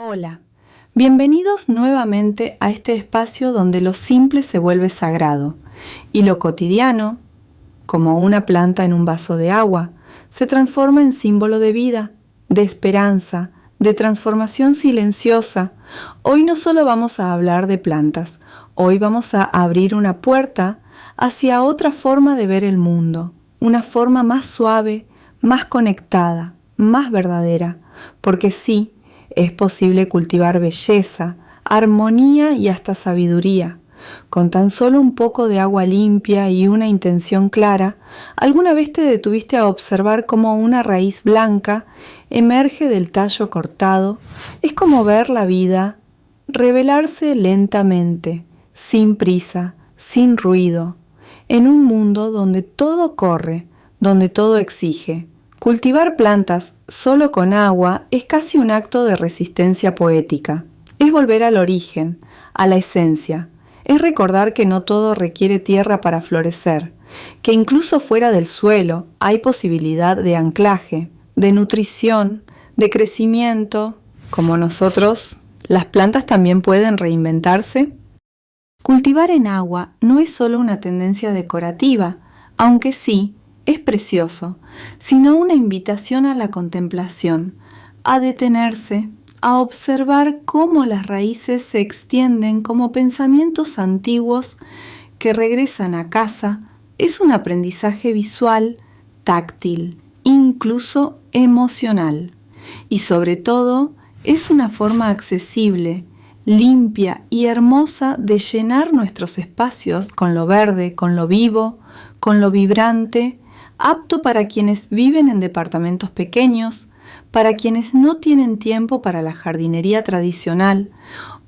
Hola, bienvenidos nuevamente a este espacio donde lo simple se vuelve sagrado y lo cotidiano, como una planta en un vaso de agua, se transforma en símbolo de vida, de esperanza, de transformación silenciosa. Hoy no solo vamos a hablar de plantas, hoy vamos a abrir una puerta hacia otra forma de ver el mundo, una forma más suave, más conectada, más verdadera, porque sí, es posible cultivar belleza, armonía y hasta sabiduría. Con tan solo un poco de agua limpia y una intención clara, ¿alguna vez te detuviste a observar cómo una raíz blanca emerge del tallo cortado? Es como ver la vida revelarse lentamente, sin prisa, sin ruido, en un mundo donde todo corre, donde todo exige. Cultivar plantas solo con agua es casi un acto de resistencia poética. Es volver al origen, a la esencia. Es recordar que no todo requiere tierra para florecer, que incluso fuera del suelo hay posibilidad de anclaje, de nutrición, de crecimiento. Como nosotros, las plantas también pueden reinventarse. Cultivar en agua no es solo una tendencia decorativa, aunque sí, es precioso, sino una invitación a la contemplación, a detenerse, a observar cómo las raíces se extienden como pensamientos antiguos que regresan a casa. Es un aprendizaje visual, táctil, incluso emocional. Y sobre todo, es una forma accesible, limpia y hermosa de llenar nuestros espacios con lo verde, con lo vivo, con lo vibrante, apto para quienes viven en departamentos pequeños, para quienes no tienen tiempo para la jardinería tradicional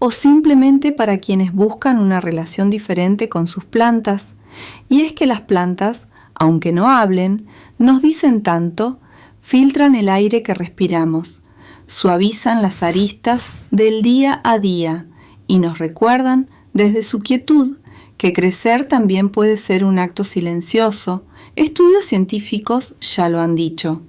o simplemente para quienes buscan una relación diferente con sus plantas. Y es que las plantas, aunque no hablen, nos dicen tanto, filtran el aire que respiramos, suavizan las aristas del día a día y nos recuerdan desde su quietud que crecer también puede ser un acto silencioso. Estudios científicos ya lo han dicho.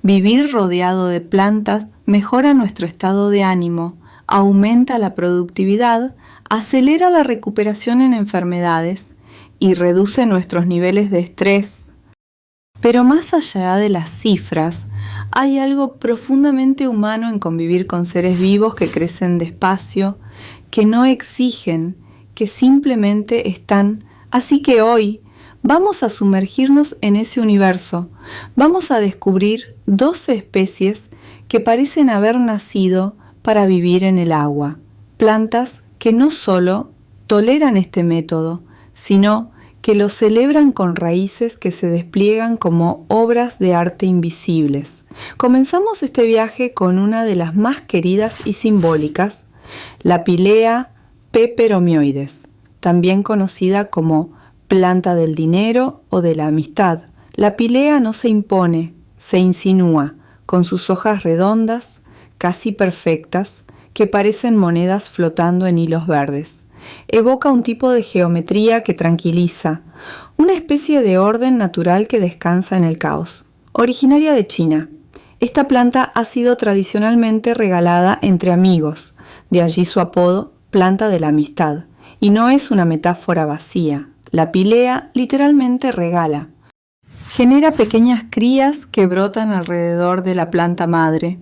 Vivir rodeado de plantas mejora nuestro estado de ánimo, aumenta la productividad, acelera la recuperación en enfermedades y reduce nuestros niveles de estrés. Pero más allá de las cifras, hay algo profundamente humano en convivir con seres vivos que crecen despacio, que no exigen, que simplemente están. Así que hoy vamos a sumergirnos en ese universo. Vamos a descubrir 12 especies que parecen haber nacido para vivir en el agua. Plantas que no solo toleran este método, sino que lo celebran con raíces que se despliegan como obras de arte invisibles. Comenzamos este viaje con una de las más queridas y simbólicas, la Pilea peperomioides, también conocida como planta del dinero o de la amistad. La pilea no se impone, se insinúa, con sus hojas redondas, casi perfectas, que parecen monedas flotando en hilos verdes. Evoca un tipo de geometría que tranquiliza, una especie de orden natural que descansa en el caos. Originaria de China, esta planta ha sido tradicionalmente regalada entre amigos, de allí su apodo, planta de la amistad, y no es una metáfora vacía. La pilea literalmente regala. Genera pequeñas crías que brotan alrededor de la planta madre,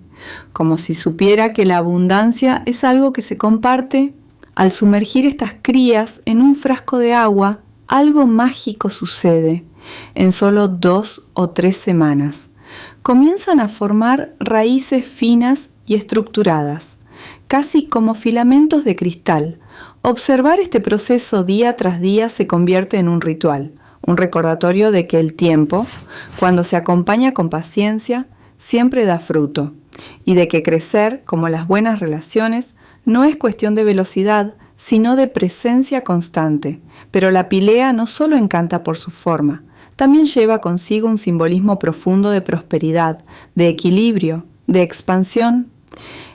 como si supiera que la abundancia es algo que se comparte. Al sumergir estas crías en un frasco de agua, algo mágico sucede. En solo 2 o 3 semanas, comienzan a formar raíces finas y estructuradas, casi como filamentos de cristal. Observar este proceso día tras día se convierte en un ritual, un recordatorio de que el tiempo, cuando se acompaña con paciencia, siempre da fruto, y de que crecer, como las buenas relaciones, no es cuestión de velocidad, sino de presencia constante. Pero la pilea no solo encanta por su forma, también lleva consigo un simbolismo profundo de prosperidad, de equilibrio, de expansión.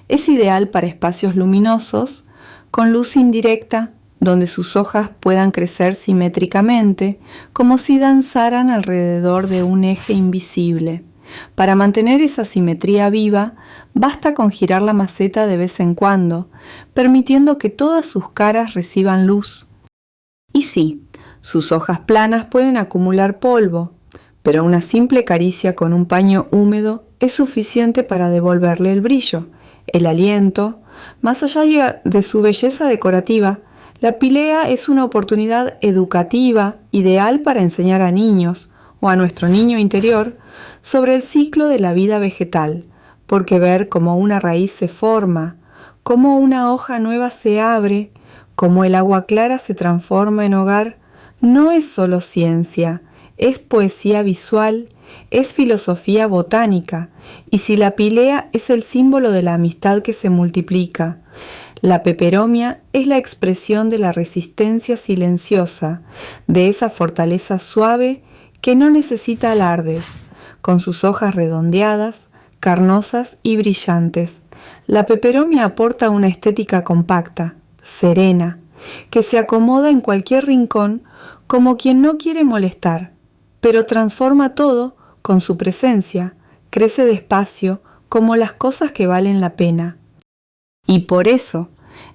Es ideal para espacios luminosos, con luz indirecta, donde sus hojas puedan crecer simétricamente, como si danzaran alrededor de un eje invisible. Para mantener esa simetría viva, basta con girar la maceta de vez en cuando, permitiendo que todas sus caras reciban luz. Y sí, sus hojas planas pueden acumular polvo, pero una simple caricia con un paño húmedo es suficiente para devolverle el brillo, el aliento. Más allá de su belleza decorativa, la pilea es una oportunidad educativa ideal para enseñar a niños o a nuestro niño interior sobre el ciclo de la vida vegetal, porque ver cómo una raíz se forma, cómo una hoja nueva se abre, cómo el agua clara se transforma en hogar, no es solo ciencia, es poesía visual, es filosofía botánica, y si la pilea es el símbolo de la amistad que se multiplica, la peperomia es la expresión de la resistencia silenciosa, de esa fortaleza suave que no necesita alardes, con sus hojas redondeadas, carnosas y brillantes. La peperomia aporta una estética compacta, serena, que se acomoda en cualquier rincón como quien no quiere molestar, pero transforma todo con su presencia, crece despacio como las cosas que valen la pena. Y por eso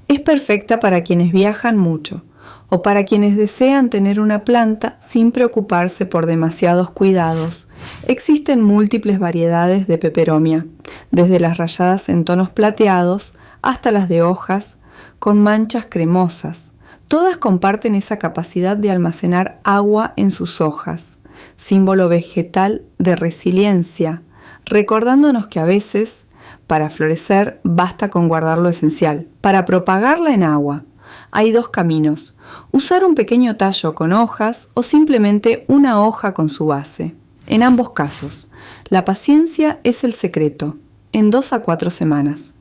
es perfecta para quienes viajan mucho o para quienes desean tener una planta sin preocuparse por demasiados cuidados. Existen múltiples variedades de peperomia, desde las rayadas en tonos plateados hasta las de hojas con manchas cremosas. Todas comparten esa capacidad de almacenar agua en sus hojas, símbolo vegetal de resiliencia, recordándonos que a veces, para florecer, basta con guardar lo esencial. Para propagarla en agua, hay dos caminos: usar un pequeño tallo con hojas o simplemente una hoja con su base. En ambos casos, la paciencia es el secreto, en 2 a 4 semanas.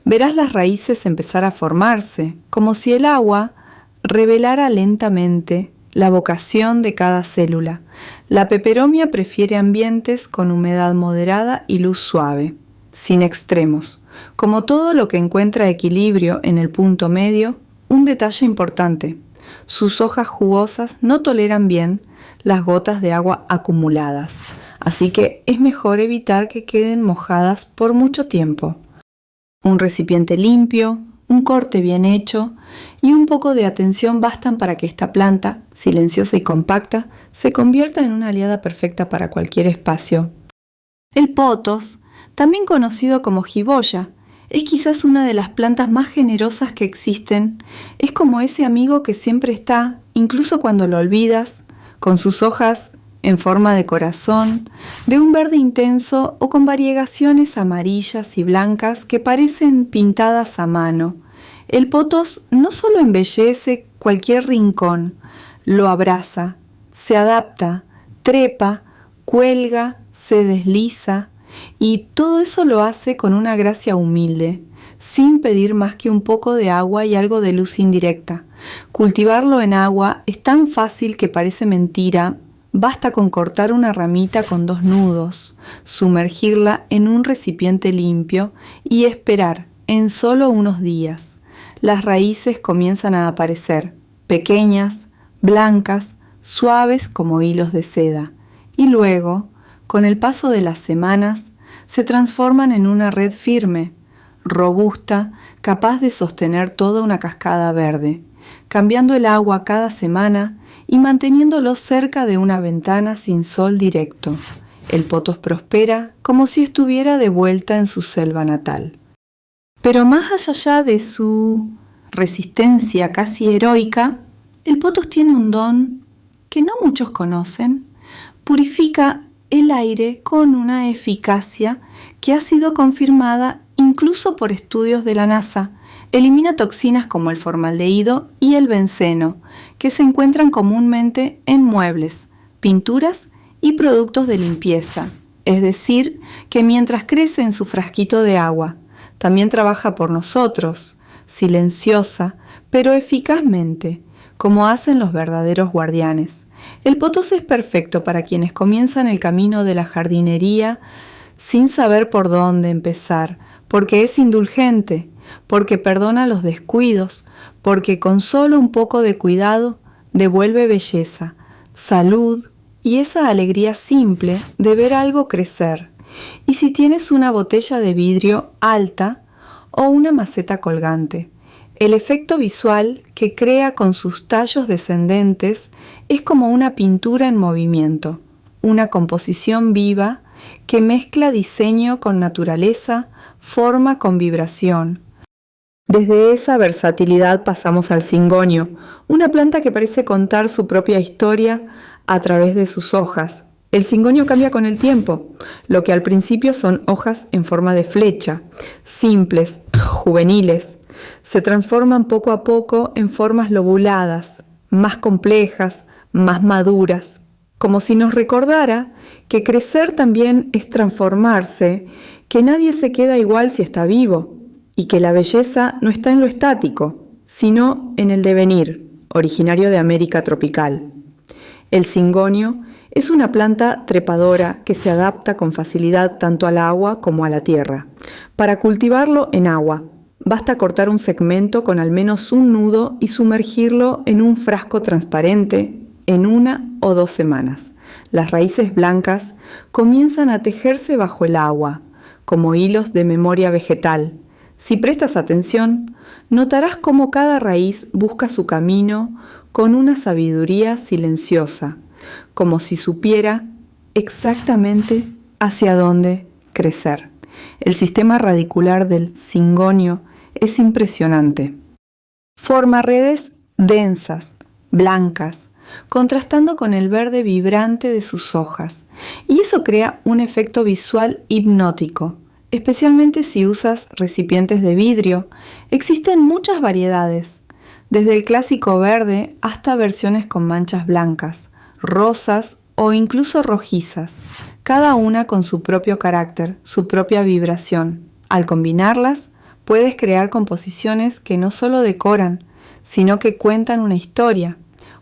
Verás las raíces empezar a formarse, como si el agua revelara lentamente la vocación de cada célula. La peperomia prefiere ambientes con humedad moderada y luz suave, sin extremos. Como todo lo que encuentra equilibrio en el punto medio, un detalle importante: sus hojas jugosas no toleran bien las gotas de agua acumuladas, así que es mejor evitar que queden mojadas por mucho tiempo. Un recipiente limpio, un corte bien hecho y un poco de atención bastan para que esta planta, silenciosa y compacta, se convierta en una aliada perfecta para cualquier espacio. El pothos, también conocido como jiboya, es quizás una de las plantas más generosas que existen. Es como ese amigo que siempre está, incluso cuando lo olvidas, con sus hojas en forma de corazón, de un verde intenso o con variegaciones amarillas y blancas que parecen pintadas a mano. El pothos no solo embellece cualquier rincón, lo abraza, se adapta, trepa, cuelga, se desliza, y todo eso lo hace con una gracia humilde, sin pedir más que un poco de agua y algo de luz indirecta. Cultivarlo en agua es tan fácil que parece mentira. Basta con cortar una ramita con 2 nudos, sumergirla en un recipiente limpio y esperar en solo unos días. Las raíces comienzan a aparecer, pequeñas, blancas, suaves como hilos de seda, y luego, con el paso de las semanas, se transforman en una red firme, robusta, capaz de sostener toda una cascada verde, cambiando el agua cada semana y manteniéndolo cerca de una ventana sin sol directo. El pothos prospera como si estuviera de vuelta en su selva natal. Pero más allá de su resistencia casi heroica, el pothos tiene un don que no muchos conocen: purifica el aire con una eficacia que ha sido confirmada incluso por estudios de la NASA. Elimina toxinas como el formaldehído y el benceno, que se encuentran comúnmente en muebles, pinturas y productos de limpieza. Es decir, que mientras crece en su frasquito de agua, también trabaja por nosotros, silenciosa, pero eficazmente, como hacen los verdaderos guardianes. El pothos es perfecto para quienes comienzan el camino de la jardinería sin saber por dónde empezar, porque es indulgente, porque perdona los descuidos, porque con solo un poco de cuidado devuelve belleza, salud, y esa alegría simple de ver algo crecer, y si tienes una botella de vidrio alta o una maceta colgante. El efecto visual que crea con sus tallos descendentes es como una pintura en movimiento, una composición viva que mezcla diseño con naturaleza, forma con vibración. Desde esa versatilidad pasamos al cingonio, una planta que parece contar su propia historia a través de sus hojas. El cingonio cambia con el tiempo, lo que al principio son hojas en forma de flecha, simples, juveniles. Se transforman poco a poco en formas lobuladas, más complejas, más maduras, como si nos recordara que crecer también es transformarse, que nadie se queda igual si está vivo, y que la belleza no está en lo estático, sino en el devenir, originario de América tropical. El cingonio es una planta trepadora que se adapta con facilidad tanto al agua como a la tierra. Para cultivarlo en agua, basta cortar un segmento con al menos un nudo y sumergirlo en un frasco transparente en 1 o 2 semanas. Las raíces blancas comienzan a tejerse bajo el agua, como hilos de memoria vegetal. Si prestas atención, notarás cómo cada raíz busca su camino con una sabiduría silenciosa, como si supiera exactamente hacia dónde crecer. El sistema radicular del cingonio es impresionante. Forma redes densas, blancas, contrastando con el verde vibrante de sus hojas, y eso crea un efecto visual hipnótico, especialmente si usas recipientes de vidrio. Existen muchas variedades, desde el clásico verde hasta versiones con manchas blancas, rosas o incluso rojizas, cada una con su propio carácter, su propia vibración. Al combinarlas, puedes crear composiciones que no solo decoran, sino que cuentan una historia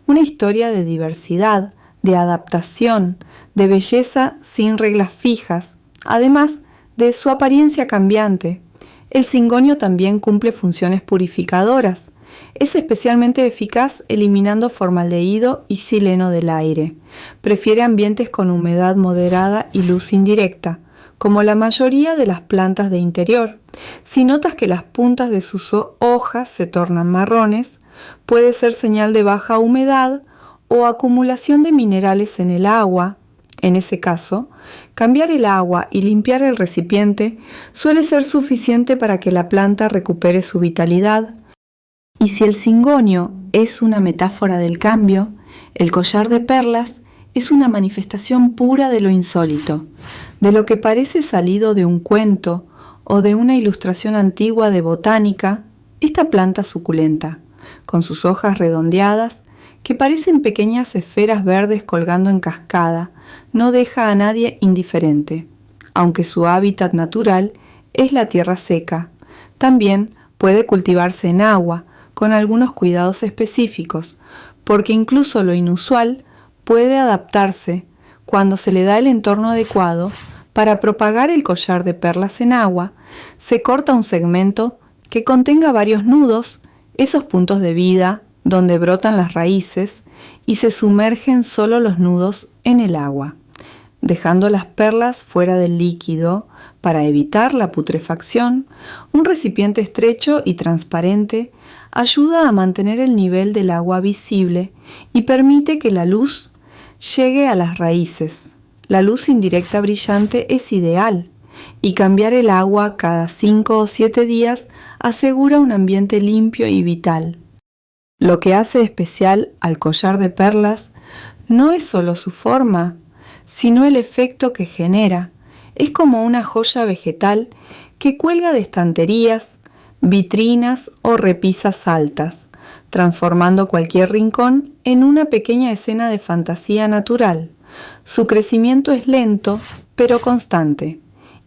de diversidad, de adaptación, de belleza sin reglas fijas, además de su apariencia cambiante. El cingonio también cumple funciones purificadoras. Es especialmente eficaz eliminando formaldehído y xileno del aire. Prefiere ambientes con humedad moderada y luz indirecta, como la mayoría de las plantas de interior. Si notas que las puntas de sus hojas se tornan marrones, puede ser señal de baja humedad o acumulación de minerales en el agua. En ese caso, cambiar el agua y limpiar el recipiente suele ser suficiente para que la planta recupere su vitalidad. Y si el cingonio es una metáfora del cambio, el collar de perlas es una manifestación pura de lo insólito, de lo que parece salido de un cuento o de una ilustración antigua de botánica. Esta planta suculenta, con sus hojas redondeadas, que parecen pequeñas esferas verdes colgando en cascada, no deja a nadie indiferente, aunque su hábitat natural es la tierra seca. También puede cultivarse en agua, con algunos cuidados específicos, porque incluso lo inusual puede adaptarse cuando se le da el entorno adecuado. Para propagar el collar de perlas en agua, se corta un segmento que contenga varios nudos, esos puntos de vida donde brotan las raíces, y se sumergen solo los nudos en el agua, dejando las perlas fuera del líquido para evitar la putrefacción. Un recipiente estrecho y transparente ayuda a mantener el nivel del agua visible y permite que la luz llegue a las raíces. La luz indirecta brillante es ideal, y cambiar el agua cada 5 o 7 días asegura un ambiente limpio y vital. Lo que hace especial al collar de perlas no es solo su forma, sino el efecto que genera. Es como una joya vegetal que cuelga de estanterías, vitrinas o repisas altas, transformando cualquier rincón en una pequeña escena de fantasía natural. Su crecimiento es lento, pero constante,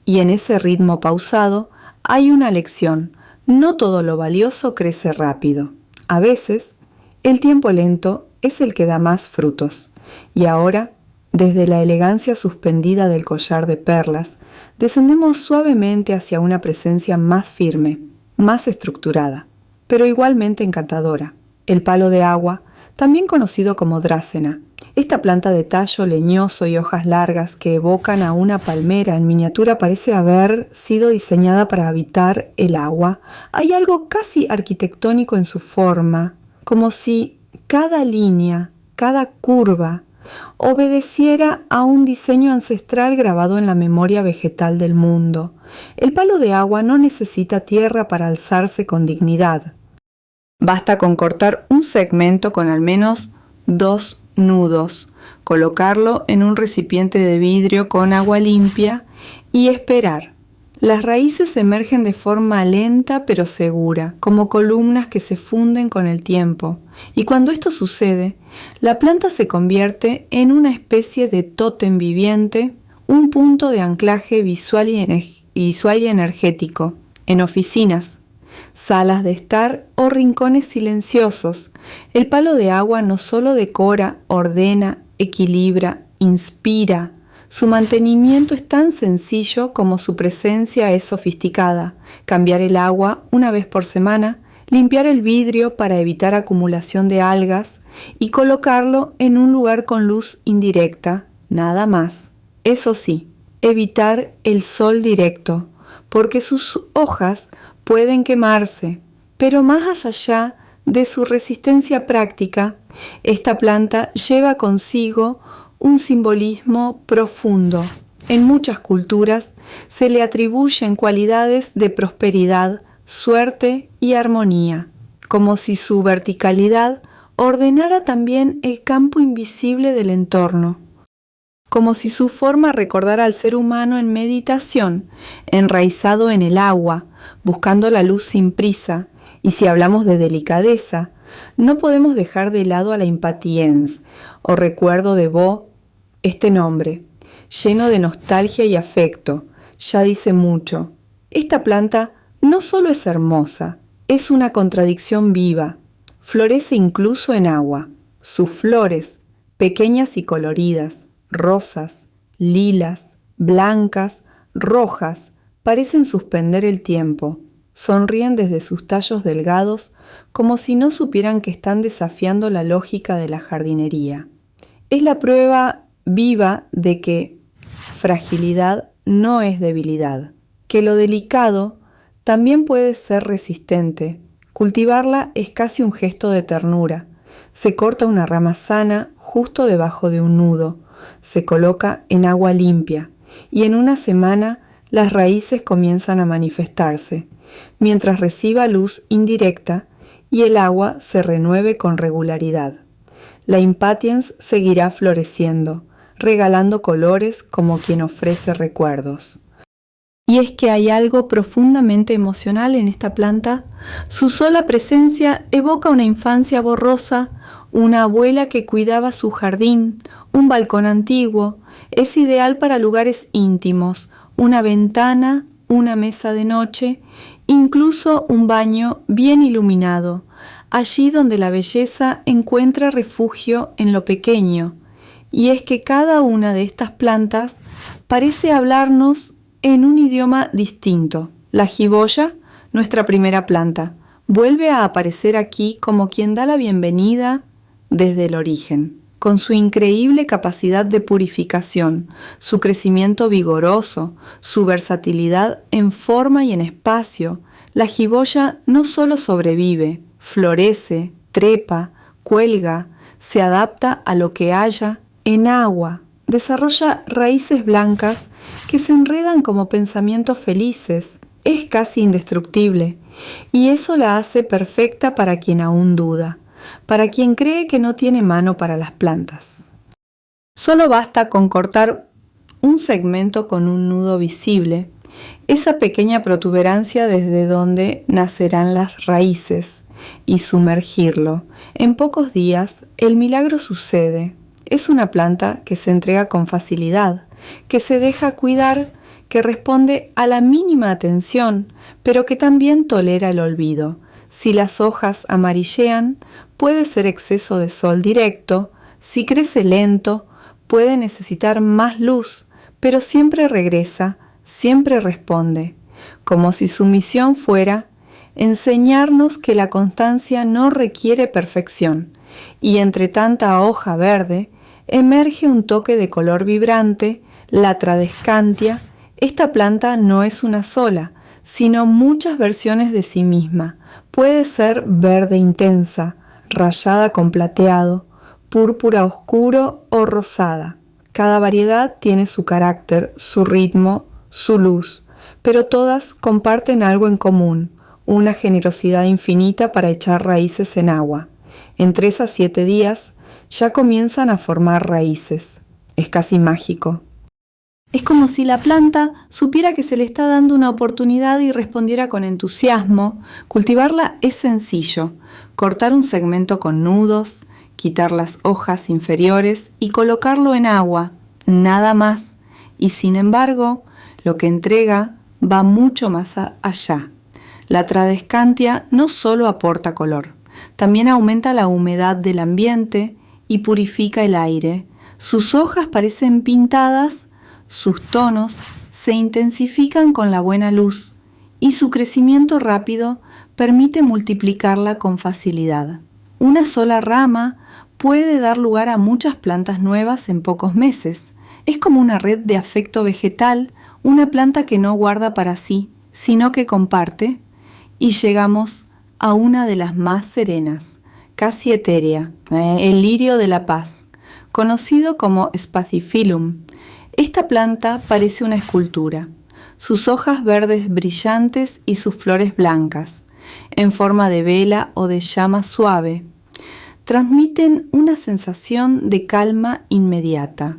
y en ese ritmo pausado hay una lección: no todo lo valioso crece rápido. A veces, el tiempo lento es el que da más frutos. Y ahora, desde la elegancia suspendida del collar de perlas, descendemos suavemente hacia una presencia más firme, más estructurada, pero igualmente encantadora. El palo de agua también conocido como drácena. Esta planta de tallo leñoso y hojas largas que evocan a una palmera en miniatura parece haber sido diseñada para habitar el agua. Hay algo casi arquitectónico en su forma, como si cada línea, cada curva, obedeciera a un diseño ancestral grabado en la memoria vegetal del mundo. El palo de agua no necesita tierra para alzarse con dignidad. Basta con cortar un segmento con al menos 2 nudos, colocarlo en un recipiente de vidrio con agua limpia y esperar. Las raíces emergen de forma lenta pero segura, como columnas que se funden con el tiempo. Y cuando esto sucede, la planta se convierte en una especie de tótem viviente, un punto de anclaje visual y energético, en oficinas, salas de estar o rincones silenciosos. El palo de agua no solo decora, ordena, equilibra, inspira. Su mantenimiento es tan sencillo como su presencia es sofisticada. Cambiar el agua una vez por semana, limpiar el vidrio para evitar acumulación de algas y colocarlo en un lugar con luz indirecta, nada más. Eso sí, evitar el sol directo, porque sus hojas pueden quemarse, pero más allá de su resistencia práctica, esta planta lleva consigo un simbolismo profundo. En muchas culturas se le atribuyen cualidades de prosperidad, suerte y armonía, como si su verticalidad ordenara también el campo invisible del entorno, como si su forma recordara al ser humano en meditación, enraizado en el agua, buscando la luz sin prisa. Y si hablamos de delicadeza, no podemos dejar de lado a la impatience, o recuerdo de Bo, este nombre, lleno de nostalgia y afecto, ya dice mucho. Esta planta no solo es hermosa, es una contradicción viva. Florece incluso en agua. Sus flores, pequeñas y coloridas, rosas, lilas, blancas, rojas, parecen suspender el tiempo. Sonríen desde sus tallos delgados como si no supieran que están desafiando la lógica de la jardinería. Es la prueba viva de que fragilidad no es debilidad, que lo delicado también puede ser resistente. Cultivarla es casi un gesto de ternura. Se corta una rama sana justo debajo de un nudo, se coloca en agua limpia y en una semana las raíces comienzan a manifestarse, mientras reciba luz indirecta y el agua se renueve con regularidad. La impatience seguirá floreciendo, regalando colores como quien ofrece recuerdos. Y es que hay algo profundamente emocional en esta planta. Su sola presencia evoca una infancia borrosa, una abuela que cuidaba su jardín, un balcón antiguo. Es ideal para lugares íntimos, una ventana, una mesa de noche, incluso un baño bien iluminado, allí donde la belleza encuentra refugio en lo pequeño. Y es que cada una de estas plantas parece hablarnos en un idioma distinto. La jiboya, nuestra primera planta, vuelve a aparecer aquí como quien da la bienvenida desde el origen. Con su increíble capacidad de purificación, su crecimiento vigoroso, su versatilidad en forma y en espacio, la jiboya no solo sobrevive, florece, trepa, cuelga, se adapta a lo que haya en agua, desarrolla raíces blancas que se enredan como pensamientos felices, es casi indestructible, y eso la hace perfecta para quien aún duda, para quien cree que no tiene mano para las plantas. Solo basta con cortar un segmento con un nudo visible, esa pequeña protuberancia desde donde nacerán las raíces, y sumergirlo. En pocos días el milagro sucede. Es una planta que se entrega con facilidad, que se deja cuidar, que responde a la mínima atención, pero que también tolera el olvido. Si las hojas amarillean, puede ser exceso de sol directo. Si crece lento, puede necesitar más luz, pero siempre regresa, siempre responde, como si su misión fuera enseñarnos que la constancia no requiere perfección, y entre tanta hoja verde emerge un toque de color vibrante, la Tradescantia. Esta planta no es una sola, sino muchas versiones de sí misma. Puede ser verde intensa, rayada con plateado, púrpura oscuro o rosada. Cada variedad tiene su carácter, su ritmo, su luz, pero todas comparten algo en común, una generosidad infinita para echar raíces en agua. En 3 a 7 días ya comienzan a formar raíces. Es casi mágico. Es como si la planta supiera que se le está dando una oportunidad y respondiera con entusiasmo. Cultivarla es sencillo. Cortar un segmento con nudos, quitar las hojas inferiores y colocarlo en agua. Nada más. Y sin embargo, lo que entrega va mucho más allá. La Tradescantia no solo aporta color, también aumenta la humedad del ambiente y purifica el aire. Sus hojas parecen pintadas, sus tonos se intensifican con la buena luz y su crecimiento rápido permite multiplicarla con facilidad. Una sola rama puede dar lugar a muchas plantas nuevas en pocos meses. Es como una red de afecto vegetal, una planta que no guarda para sí, sino que comparte, y llegamos a una de las más serenas, casi etérea, el lirio de la paz, conocido como Spathiphyllum. Esta planta parece una escultura, sus hojas verdes brillantes y sus flores blancas, en forma de vela o de llama suave, transmiten una sensación de calma inmediata.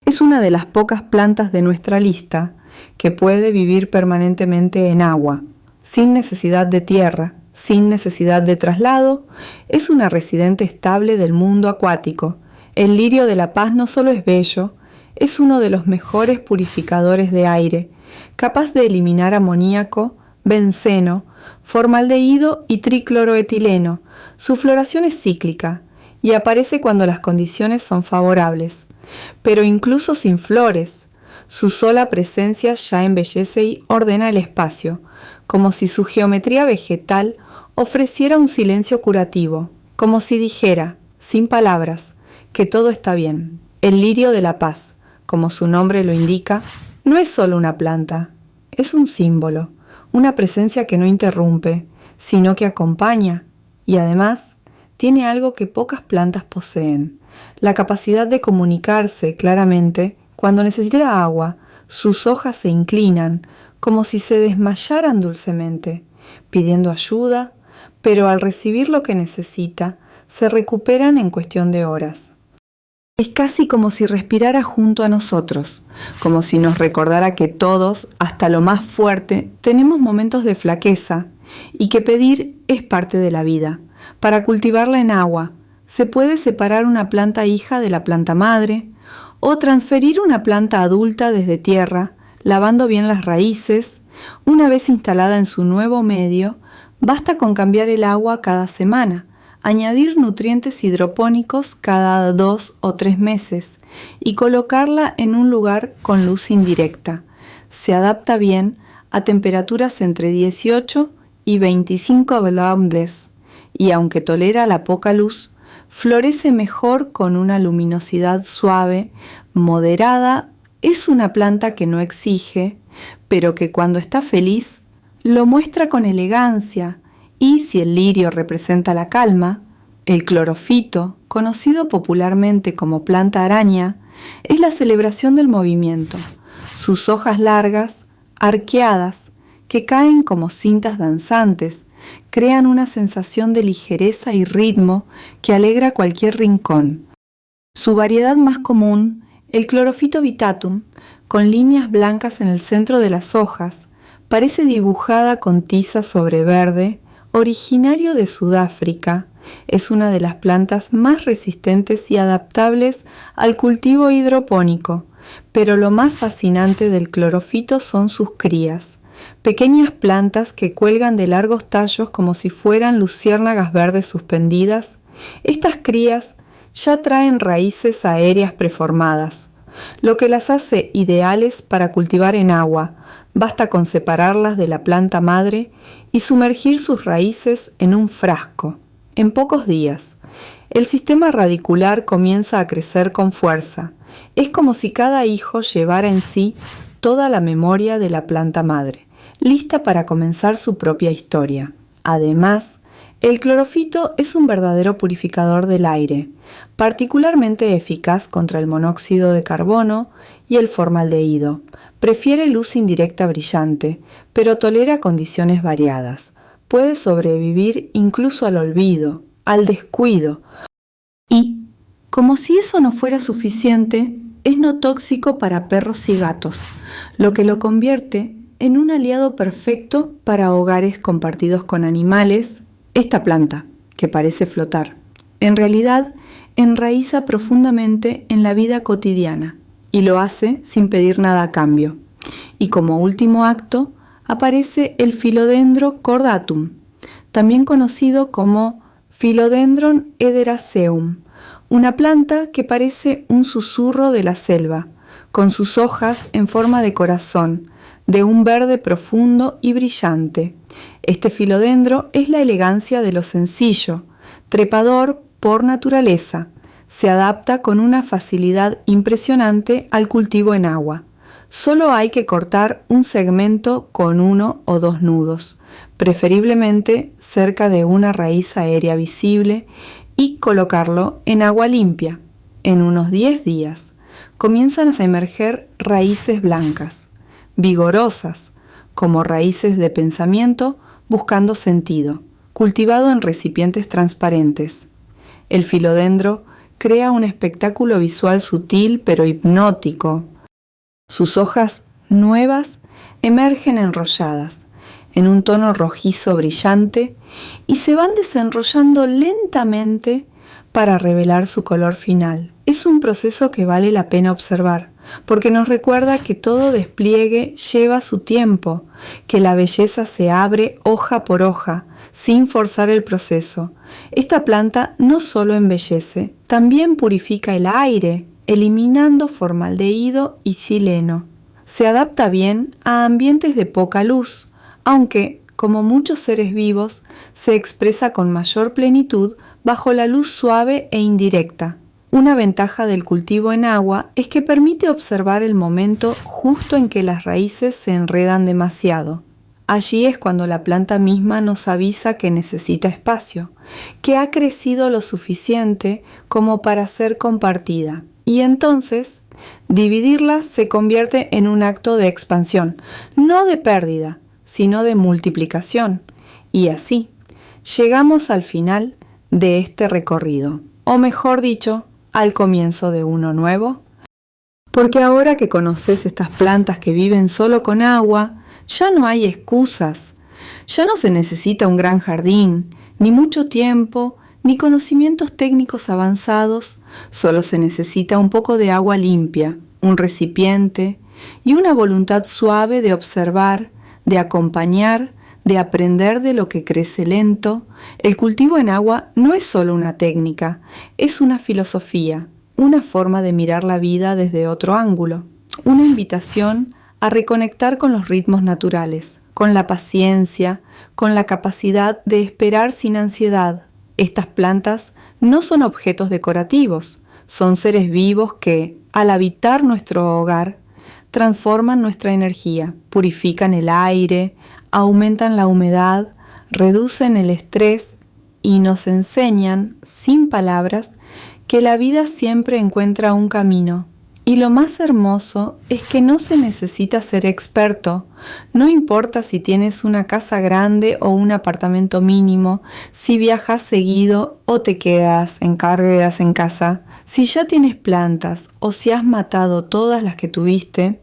Es una de las pocas plantas de nuestra lista que puede vivir permanentemente en agua, sin necesidad de tierra, sin necesidad de traslado. Es una residente estable del mundo acuático. El lirio de la paz no solo es bello, es uno de los mejores purificadores de aire, capaz de eliminar amoníaco, benceno, formaldehído y tricloroetileno. Su floración es cíclica y aparece cuando las condiciones son favorables, pero incluso sin flores, su sola presencia ya embellece y ordena el espacio, como si su geometría vegetal ofreciera un silencio curativo, como si dijera, sin palabras, que todo está bien. El lirio de la paz, como su nombre lo indica, no es solo una planta, es un símbolo, una presencia que no interrumpe, sino que acompaña, y además tiene algo que pocas plantas poseen, la capacidad de comunicarse claramente. Cuando necesita agua, sus hojas se inclinan, como si se desmayaran dulcemente, pidiendo ayuda, pero al recibir lo que necesita, se recuperan en cuestión de horas. Es casi como si respirara junto a nosotros, como si nos recordara que todos, hasta lo más fuerte, tenemos momentos de flaqueza y que pedir es parte de la vida. Para cultivarla en agua, se puede separar una planta hija de la planta madre o transferir una planta adulta desde tierra, lavando bien las raíces. Una vez instalada en su nuevo medio, basta con cambiar el agua cada semana, añadir nutrientes hidropónicos cada 2 o 3 meses y colocarla en un lugar con luz indirecta. Se adapta bien a temperaturas entre 18 y 25 lambdes y aunque tolera la poca luz, florece mejor con una luminosidad suave, moderada. Es una planta que no exige, pero que cuando está feliz lo muestra con elegancia. Y si el lirio representa la calma, el clorofito, conocido popularmente como planta araña, es la celebración del movimiento. Sus hojas largas, arqueadas, que caen como cintas danzantes, crean una sensación de ligereza y ritmo que alegra cualquier rincón. Su variedad más común, el Chlorophyto vittatum, con líneas blancas en el centro de las hojas, parece dibujada con tiza sobre verde, originario de Sudáfrica. Es una de las plantas más resistentes y adaptables al cultivo hidropónico, pero lo más fascinante del clorofito son sus crías, pequeñas plantas que cuelgan de largos tallos como si fueran luciérnagas verdes suspendidas. Estas crías ya traen raíces aéreas preformadas, lo que las hace ideales para cultivar en agua. Basta con separarlas de la planta madre y sumergir sus raíces en un frasco. En pocos días, El sistema radicular comienza a crecer con fuerza. Es como si cada hijo llevara en sí toda la memoria de la planta madre, lista para comenzar su propia historia. Además, el clorofito es un verdadero purificador del aire, particularmente eficaz contra el monóxido de carbono y el formaldehído. Prefiere luz indirecta brillante, pero tolera condiciones variadas. Puede sobrevivir incluso al olvido, al descuido. Y, como si eso no fuera suficiente, es no tóxico para perros y gatos, lo que lo convierte en un aliado perfecto para hogares compartidos con animales. Esta planta, que parece flotar, en realidad enraiza profundamente en la vida cotidiana y lo hace sin pedir nada a cambio. Y como último acto aparece el Philodendron cordatum, también conocido como Philodendron ederaceum, una planta que parece un susurro de la selva, con sus hojas en forma de corazón, de un verde profundo y brillante. Este filodendro es la elegancia de lo sencillo, trepador por naturaleza. Se adapta con una facilidad impresionante al cultivo en agua. Solo hay que cortar un segmento con 1 o 2 nudos, preferiblemente cerca de una raíz aérea visible, y colocarlo en agua limpia. En unos 10 días comienzan a emerger raíces blancas, vigorosas, como raíces de pensamiento buscando sentido, cultivado en recipientes transparentes. El filodendro crea un espectáculo visual sutil pero hipnótico. Sus hojas nuevas emergen enrolladas, en un tono rojizo brillante, y se van desenrollando lentamente para revelar su color final. Es un proceso que vale la pena observar, porque nos recuerda que todo despliegue lleva su tiempo, que la belleza se abre hoja por hoja, sin forzar el proceso. Esta planta no solo embellece, también purifica el aire, eliminando formaldehído y xileno. Se adapta bien a ambientes de poca luz, aunque, como muchos seres vivos, se expresa con mayor plenitud bajo la luz suave e indirecta. Una ventaja del cultivo en agua es que permite observar el momento justo en que las raíces se enredan demasiado. Allí es cuando la planta misma nos avisa que necesita espacio, que ha crecido lo suficiente como para ser compartida. Y entonces, dividirla se convierte en un acto de expansión, no de pérdida, sino de multiplicación. Y así, llegamos al final de este recorrido, o mejor dicho, al comienzo de uno nuevo. Porque ahora que conoces estas plantas que viven solo con agua, ya no hay excusas. Ya no se necesita un gran jardín, ni mucho tiempo, ni conocimientos técnicos avanzados. Solo se necesita un poco de agua limpia, un recipiente y una voluntad suave de observar, de acompañar, de aprender de lo que crece lento. El cultivo en agua no es solo una técnica, es una filosofía, una forma de mirar la vida desde otro ángulo, una invitación a reconectar con los ritmos naturales, con la paciencia, con la capacidad de esperar sin ansiedad. Estas plantas no son objetos decorativos, son seres vivos que, al habitar nuestro hogar, transforman nuestra energía, purifican el aire, aumentan la humedad, reducen el estrés y nos enseñan, sin palabras, que la vida siempre encuentra un camino. Y lo más hermoso es que no se necesita ser experto. No importa si tienes una casa grande o un apartamento mínimo, si viajas seguido o te quedas en casa, si ya tienes plantas o si has matado todas las que tuviste.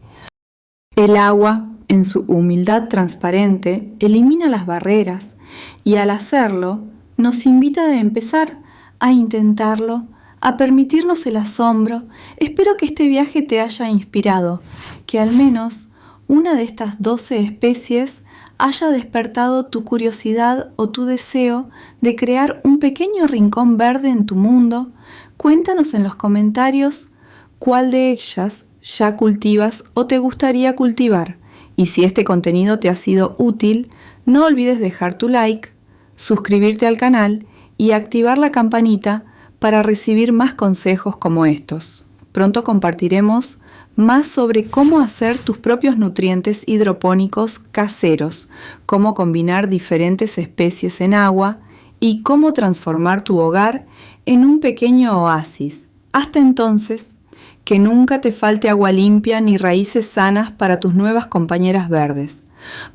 El agua, en su humildad transparente, elimina las barreras y al hacerlo nos invita a empezar, a intentarlo, a permitirnos el asombro. Espero que este viaje te haya inspirado, que al menos una de estas 12 especies haya despertado tu curiosidad o tu deseo de crear un pequeño rincón verde en tu mundo. Cuéntanos en los comentarios cuál de ellas ya cultivas o te gustaría cultivar. Y si este contenido te ha sido útil, no olvides dejar tu like, suscribirte al canal y activar la campanita para recibir más consejos como estos. Pronto compartiremos más sobre cómo hacer tus propios nutrientes hidropónicos caseros, cómo combinar diferentes especies en agua y cómo transformar tu hogar en un pequeño oasis. Hasta entonces, que nunca te falte agua limpia ni raíces sanas para tus nuevas compañeras verdes,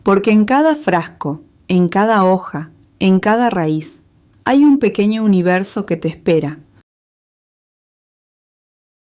porque en cada frasco, en cada hoja, en cada raíz, hay un pequeño universo que te espera.